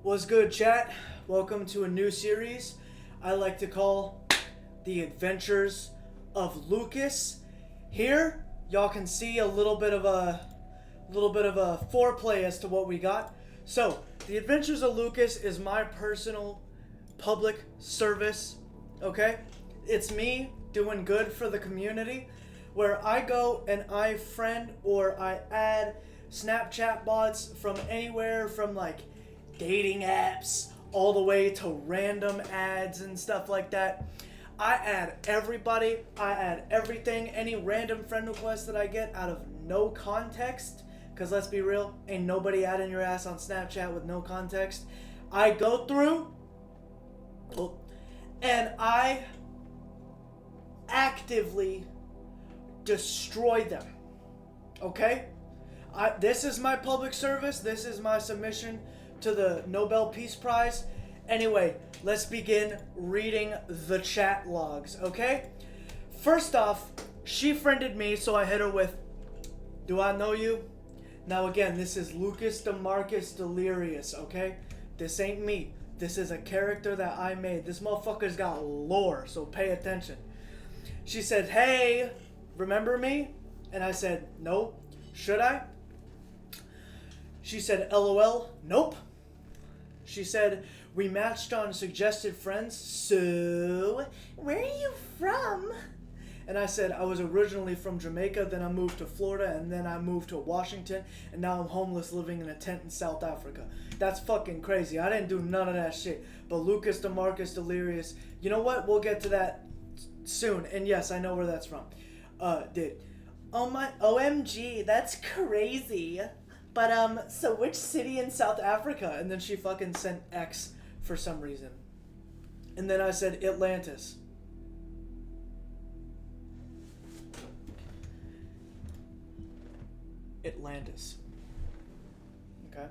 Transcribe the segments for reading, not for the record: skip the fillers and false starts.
What's good, chat? Welcome to a new series I like to call The Adventures of Lucas. Here, y'all can see a little bit of a foreplay as to what we got. So, The Adventures of Lucas is my personal public service, okay? It's me doing good for the community, where I go and I friend or I add Snapchat bots from anywhere from like dating apps all the way to random ads and stuff like that. I add everybody, I add everything, any random friend request that I get out of no context, because let's be real, ain't nobody adding your ass on Snapchat with no context. I go through and I actively destroy them, okay? This is my public service, this is my submission to the Nobel Peace Prize. Anyway, let's begin reading the chat logs, okay? First off, she friended me, so I hit her with, "Do I know you?" Now again, this is Lucas DeMarcus Delirious, okay? This ain't me. This is a character that I made. This motherfucker's got lore, so pay attention. She said, "Hey, remember me?" And I said, "Nope. Should I?" She said, "LOL, nope." She said, "We matched on suggested friends, so where are you from?" And I said, "I was originally from Jamaica, then I moved to Florida, and then I moved to Washington, and now I'm homeless living in a tent in South Africa." That's fucking crazy. I didn't do none of that shit. But Lucas DeMarcus Delirious, you know what? We'll get to that soon. And yes, I know where that's from. Oh my, OMG, that's crazy. But, so which city in South Africa? And then she fucking sent X for some reason. And then I said, Atlantis. Atlantis. Okay.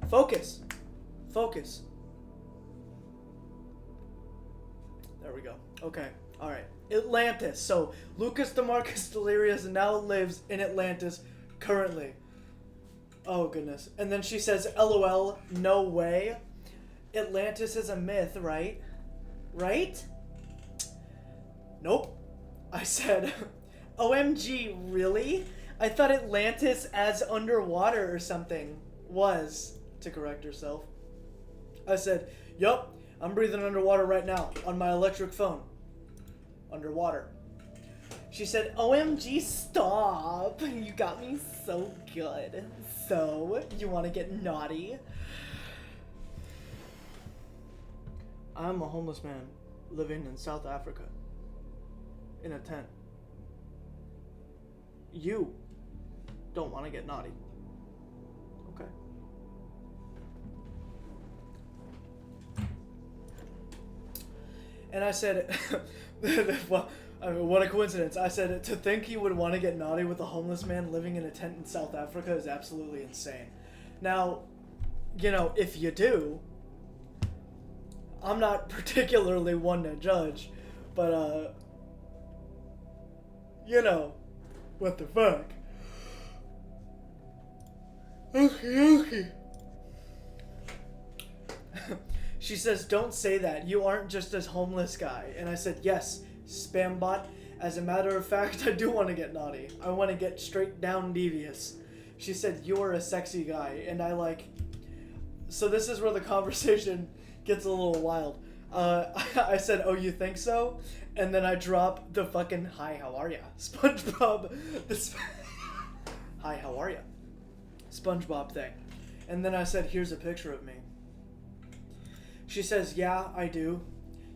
Focus. Focus. There we go. Okay. Alright. Atlantis. So, Lucas DeMarcus Delirious now lives in Atlantis currently. Oh, goodness. And then she says, LOL, no way. Atlantis is a myth, right? Right? Nope. I said, OMG, really? I thought Atlantis as underwater or something was, to correct herself. I said, yup, I'm breathing underwater right now on my electric phone. Underwater. She said, OMG, stop. You got me so good. So, you want to get naughty? I'm a homeless man living in South Africa in a tent. You don't want to get naughty. Okay. And I said, well, I mean, what a coincidence. I said, to think he would want to get naughty with a homeless man living in a tent in South Africa is absolutely insane. Now, you know, if you do, I'm not particularly one to judge, but, you know, what the fuck. Okay. She says, don't say that. You aren't just a homeless guy. And I said, yes, spam bot. As a matter of fact, I do want to get naughty. I want to get straight down devious. She said, you're a sexy guy. And I like... So this is where the conversation gets a little wild. I said, oh, you think so? And then I drop the fucking, hi, how are ya? SpongeBob. Hi, how are ya? SpongeBob thing. And then I said, here's a picture of me. She says, yeah, I do.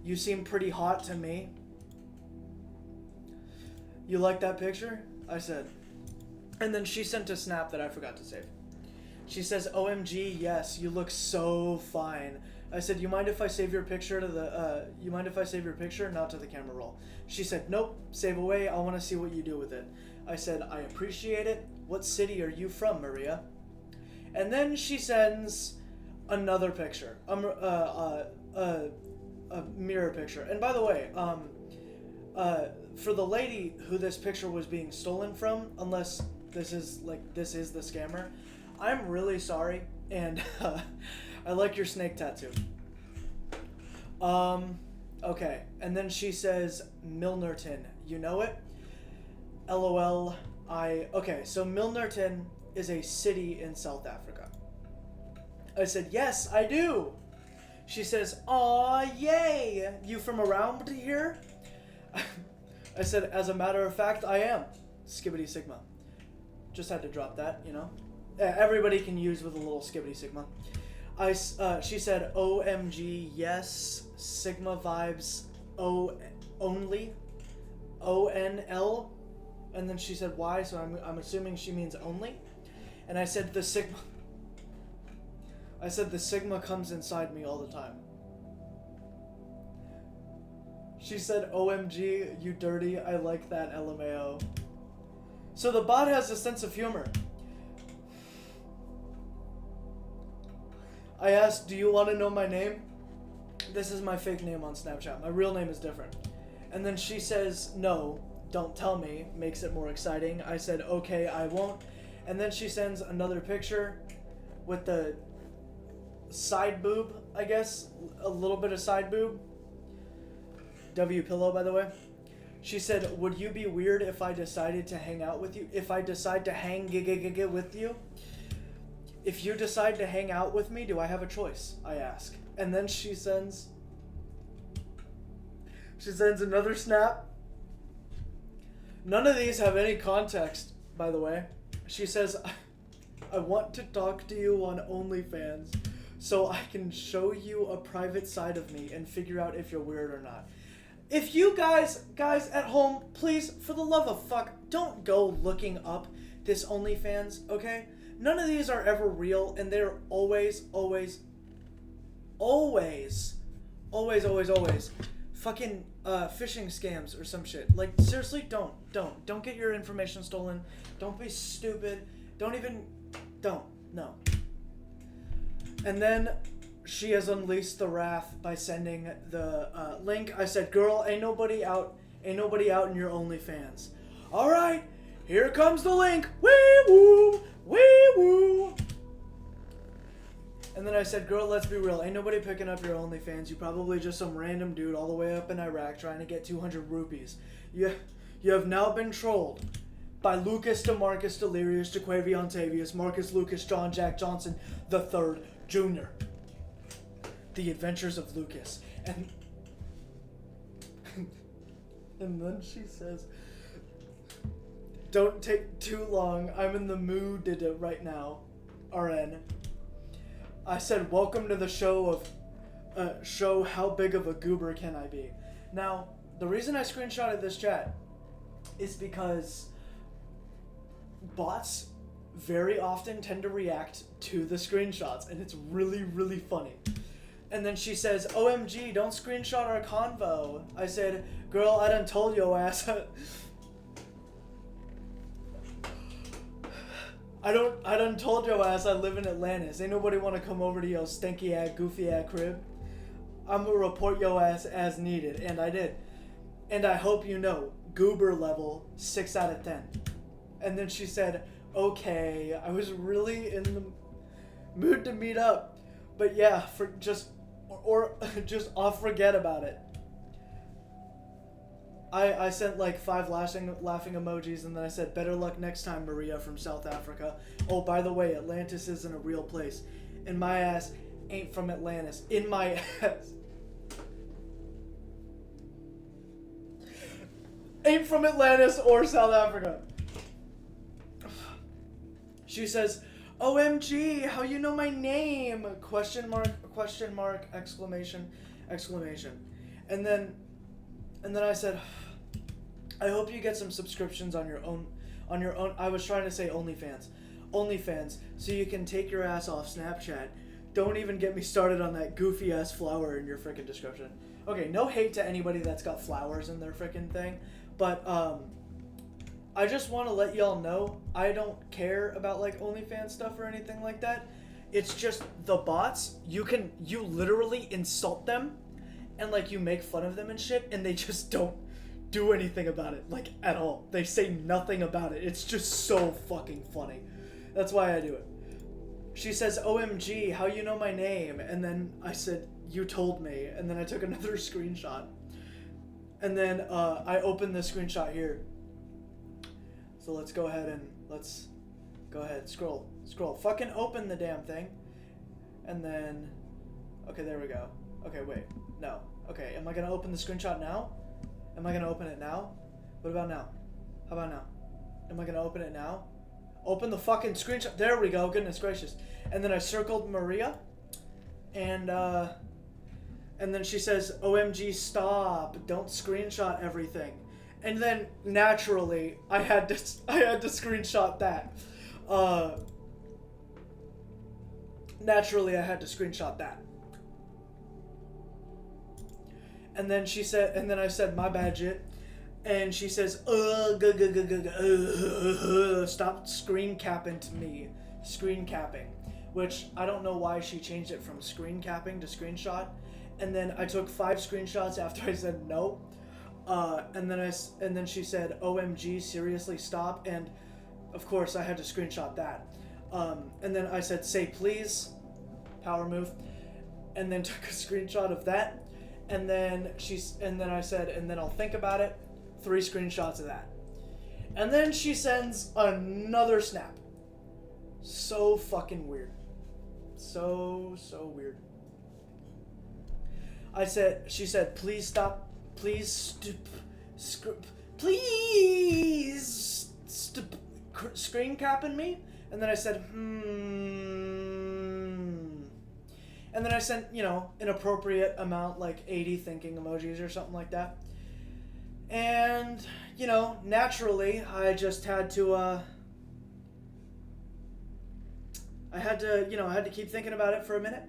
You seem pretty hot to me. You like that picture? I said. And then she sent a snap that I forgot to save. She says, OMG, yes, you look so fine. I said, you mind if I save your picture to the, you mind if I save your picture? Not to the camera roll. She said, nope, save away. I want to see what you do with it. I said, I appreciate it. What city are you from, Maria? And then she sends another picture. A mirror picture. And by the way, for the lady who this picture was being stolen from, unless this is the scammer, I'm really sorry, and I like your snake tattoo. Okay. And then she says, Milnerton, you know it? LOL. Okay, so Milnerton is a city in South Africa. I said, yes, I do. She says, aw, yay. You from around here? I said, as a matter of fact, I am. Skibbity Sigma. Just had to drop that, you know? Everybody can use with a little Skibbity Sigma. She said, OMG, yes, Sigma vibes, only, ONL. And then she said, why? So I'm assuming she means only. And I said, the Sigma comes inside me all the time. She said, OMG, you dirty, I like that, LMAO. So the bot has a sense of humor. I asked, do you want to know my name? This is my fake name on Snapchat. My real name is different. And then she says, no, don't tell me. Makes it more exciting. I said, okay, I won't. And then she sends another picture with the side boob, I guess. A little bit of side boob. W pillow, by the way. She said, would you be weird if I decided to hang out with you? If I decide to hang with you? If you decide to hang out with me, do I have a choice? I ask. And then she sends another snap. None of these have any context, by the way. She says, I want to talk to you on OnlyFans so I can show you a private side of me and figure out if you're weird or not. If you guys at home, please, for the love of fuck, don't go looking up this OnlyFans, okay? None of these are ever real, and they're always fucking phishing scams or some shit. Like, seriously, don't get your information stolen. Don't be stupid. No. And then she has unleashed the wrath by sending the link. I said, girl, ain't nobody out in your OnlyFans. All right, here comes the link. Wee woo. And then I said, girl, let's be real. Ain't nobody picking up your OnlyFans. You probably just some random dude all the way up in Iraq trying to get 200 rupees. You have now been trolled by Lucas DeMarcus Delirious Jaquavion Tavius Marcus Lucas John Jack Johnson III Jr. The Adventures of Lucas. And then she says, don't take too long. I'm in the mood right now. RN. I said, welcome to the show how big of a goober can I be? Now, the reason I screenshotted this chat is because bots very often tend to react to the screenshots, and it's really, really funny. And then she says, OMG, don't screenshot our convo. I said, girl, I done told your ass. I done told your ass I live in Atlantis. Ain't nobody want to come over to your stinky ass, goofy ass crib. I'm gonna report your ass as needed, and I did. And I hope you know, goober level 6 out of 10. And then she said, okay, I was really in the mood to meet up, but yeah, just forget about it. I sent like 5 laughing emojis, and then I said, better luck next time, Maria from South Africa. Oh, by the way, Atlantis isn't a real place. And my ass ain't from Atlantis. In my ass. Ain't from Atlantis or South Africa. She says, OMG, how you know my name? Question mark, exclamation. And then I said, I hope you get some subscriptions on your own, I was trying to say OnlyFans, so you can take your ass off Snapchat. Don't even get me started on that goofy ass flower in your frickin' description. Okay, no hate to anybody that's got flowers in their frickin' thing, but I just want to let y'all know, I don't care about like OnlyFans stuff or anything like that. It's just the bots, you literally insult them and like you make fun of them and shit, and they just don't do anything about it, like at all. They say nothing about it. It's just so fucking funny. That's why I do it. she says, OMG, how you know my name? And then I said, you told me. And then I took another screenshot. And then I opened the screenshot here. So let's go ahead and scroll. Fucking open the damn thing. And then, okay, there we go. Okay, wait, no. Okay, am I gonna open the screenshot now? Am I gonna open it now? What about now? How about now? Am I gonna open it now? Open the fucking screenshot. There we go, goodness gracious. And then I circled Maria. And then she says, OMG, stop, don't screenshot everything. And then naturally, I had to screenshot that. Naturally, I had to screenshot that. And then she said, and then I said, my bad, Jit. And she says, stop screen capping to me. Screen capping. Which, I don't know why she changed it from screen capping to screenshot. And then I took 5 screenshots after I said no. And then she said, OMG, seriously, stop. And, of course, I had to screenshot that. And then I said, say please. Power move. And then took a screenshot of that. And then I said, and then I'll think about it. 3 screenshots of that. And then she sends another snap. So fucking weird. So weird. She said, please stop, please stop screen capping me. And then I said, And then I sent, an appropriate amount, like 80 thinking emojis or something like that. And, naturally, I just had to, I had to keep thinking about it for a minute.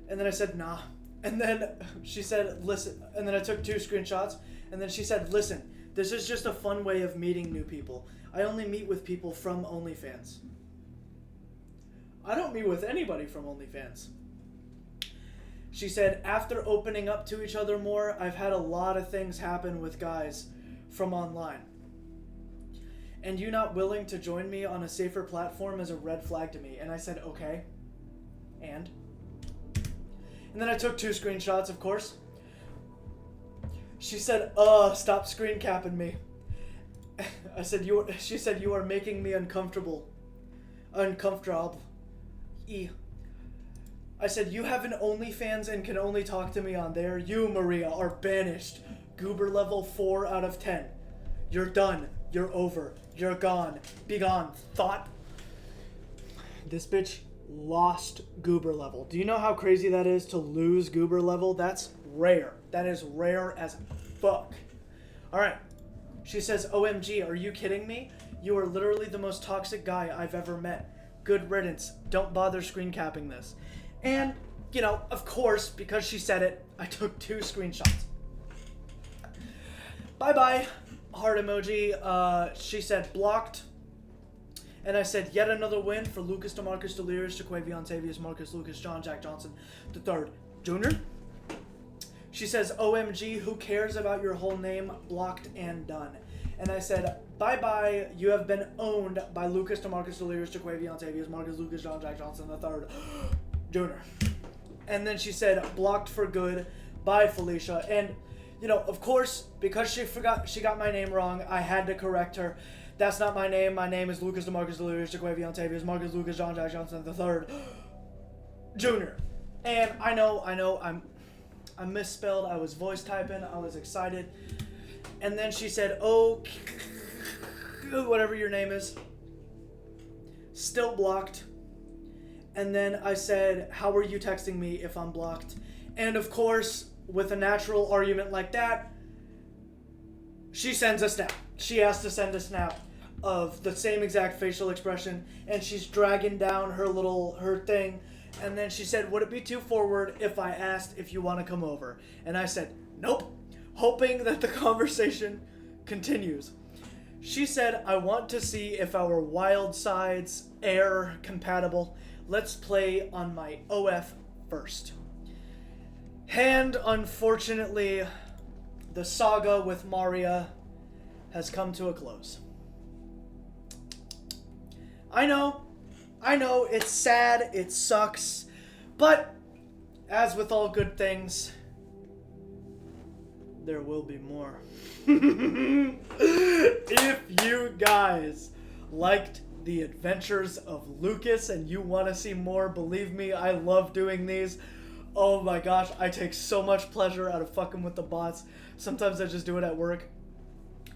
And then I said, nah. And then she said, listen. And then I took 2 screenshots. And then she said, listen, this is just a fun way of meeting new people. I only meet with people from OnlyFans. I don't meet with anybody from OnlyFans. She said, after opening up to each other more, I've had a lot of things happen with guys from online. And you not willing to join me on a safer platform is a red flag to me. And I said, okay. And then I took 2 screenshots, of course. She said, stop screen capping me. She said, you are making me uncomfortable. Uncomfortable. I said, you have an OnlyFans and can only talk to me on there. You, Maria, are banished. Goober level 4 out of 10. You're done. You're over. You're gone. Be gone. Thought. This bitch lost Goober level. Do you know how crazy that is to lose Goober level? That's rare. That is rare as fuck. Alright. She says, OMG, are you kidding me? You are literally the most toxic guy I've ever met. Good riddance. Don't bother screen capping this. And, of course, because she said it, I took 2 screenshots. Bye-bye. Heart emoji. She said, blocked. And I said, yet another win for Lucas DeMarcus Delirious, Jaquavion Tavius, Marcus Lucas, John Jack Johnson III Jr. She says, OMG, who cares about your whole name? Blocked and done. And I said, bye-bye, you have been owned by Lucas DeMarcus Delirious, Jaquavion Tavius, Marcus Lucas, John Jack Johnson III Jr. And then she said, blocked for good. Bye, Felicia. And, of course, because she got my name wrong, I had to correct her. That's not my name. My name is Lucas DeMarcus Delirious, Jaquavion Tavius, Marcus Lucas, John Jack Johnson III Jr. And I know, I misspelled. I was voice typing. I was excited. And then she said, oh, whatever your name is. Still blocked. And then I said, how are you texting me if I'm blocked? And of course, with a natural argument like that, she sends a snap. She has to send a snap of the same exact facial expression, and she's dragging down her thing. And then she said, would it be too forward if I asked if you want to come over? And I said, nope, hoping that the conversation continues. She said, I want to see if our wild sides are compatible. Let's play on my OF first. And unfortunately, the saga with Maria has come to a close. I know I know it's sad, it sucks, but as with all good things, there will be more. If you guys liked the adventures of Lucas and you want to see more, believe me, I love doing these. Oh my gosh, I take so much pleasure out of fucking with the bots. Sometimes I just do it at work.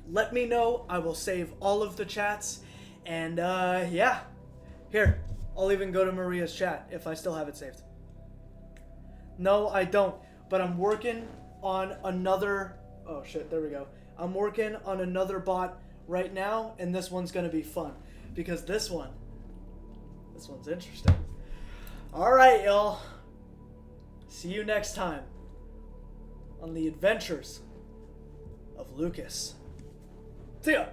Let me know. I will save all of the chats. And yeah. Here, I'll even go to Maria's chat if I still have it saved. No, I don't. But I'm working on another... Oh shit, there we go. I'm working on another bot right now, and this one's gonna be fun. Because this one's interesting. Alright, y'all. See you next time on the adventures of Lucas. See ya!